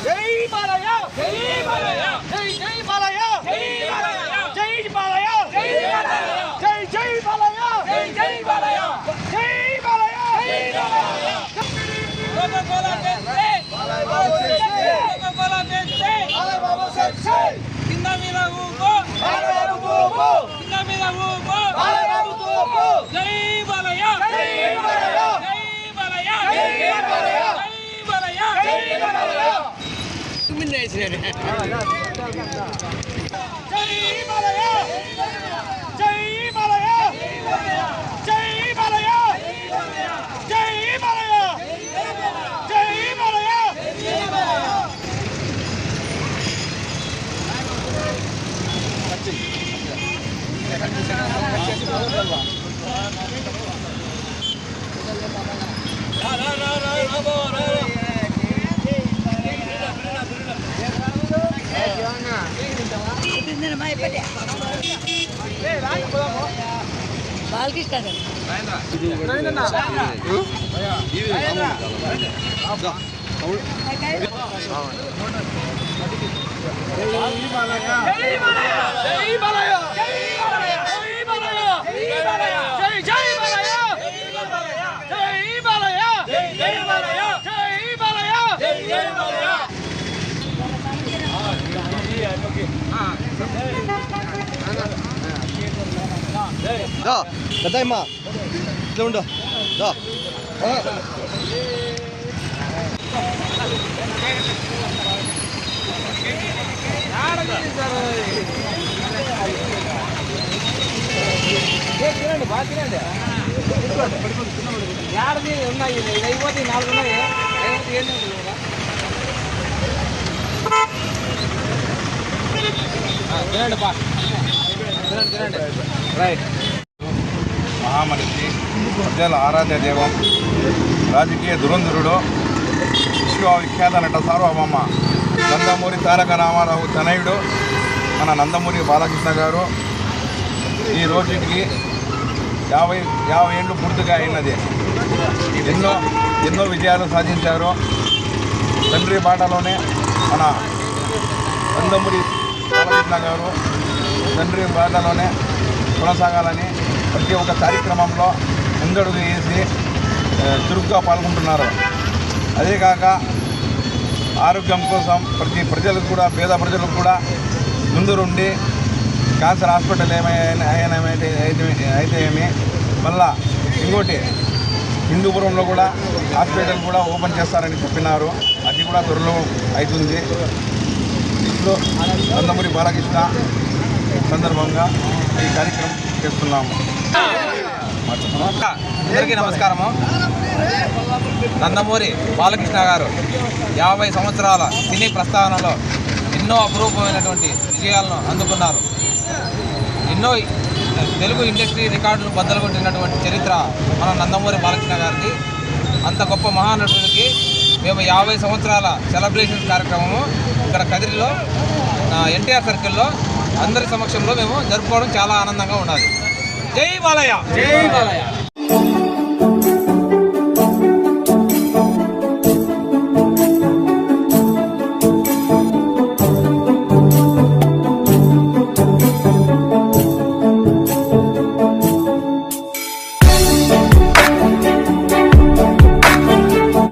జై బాలయ్య జై బాలయ్య జై జై బాలయ్య జై బాలయ్య జై బాలయ్య జై బాలయ్య జై జై బాలయ్య జై జై బాలయ్య జై బాలయ్య జై బాలయ్య కోకా కోలా బెంచే బాలయ్య బాబు సెక్సే కోకా కోలా బెంచే బాలయ్య బాబు సెక్సే కింద మీద ఊపో బాలయ్య బాబు ఊపో కింద మీద ఊపో బాలయ్య బాబు ఊపో జై బాలయ్య జై బాలయ్య జై బాలయ్య జై బాలయ్య జై బాలయ్య జై బాలయ్య జై బాలయ్య జై బాలయ్య జై బాలయ్య జై బాలయ్య జై బాలయ్య బాలకృష్ణ పెద్దమ్మా ఇట్లా ఉండు తినండి బాగా తినండి ఏడాది ఉన్నాయి ఇది అయిపోతే 4 ఉన్నాయి తినండి బా తినండి రైట్ మహామనిషి ప్రజల ఆరాధ్య దైవం రాజకీయ దురంధరుడు విశ్వవిఖ్యాత నట సార్వభౌమ నందమూరి తారక రామారావు తనయుడు మన నందమూరి బాలకృష్ణ గారు ఈ రోజుకి 50 ఏళ్ళు పూర్తిగా అయినది. ఎన్నో విజయాలు సాధించారు. తండ్రి బాటలోనే మన నందమూరి బాలకృష్ణ గారు తండ్రి బాటలోనే కొనసాగాలని ప్రతి ఒక్క కార్యక్రమంలో ముందడుగు వేసి చురుగ్గా పాల్గొంటున్నారు. అదే కాక ఆరోగ్యం కోసం ప్రతి ప్రజలకు కూడా పేద ప్రజలకు కూడా ముందుండి క్యాన్సర్ హాస్పిటల్ అయితే ఏమి మళ్ళా ఇంకోటి హిందూపురంలో కూడా హాస్పిటల్ కూడా ఓపెన్ చేస్తారని చెప్పినారు. అది కూడా త్వరలో అవుతుంది. ఇప్పుడు నందమూరి బాలకృష్ణ సందర్భంగా ఈ కార్యక్రమం చేస్తున్నాము. అందరికీ నమస్కారము. నందమూరి బాలకృష్ణ గారు 50 సంవత్సరాల సినీ ప్రస్థానంలో ఎన్నో అపురూపమైనటువంటి విజయాలను అందుకున్నారు. ఎన్నో తెలుగు ఇండస్ట్రీ రికార్డులు బద్దలు కొట్టినటువంటి చరిత్ర మన నందమూరి బాలకృష్ణ గారిది. అంత గొప్ప మహానటుడికి మేము 50 సంవత్సరాల సెలబ్రేషన్ కార్యక్రమము ఇక్కడ కదిరిలో ఎన్టీఆర్ సర్కిల్లో అందరి సమక్షంలో మేము జరుపుకోవడం చాలా ఆనందంగా ఉన్నది. జై బాలయ్య. జై బాలయ్య.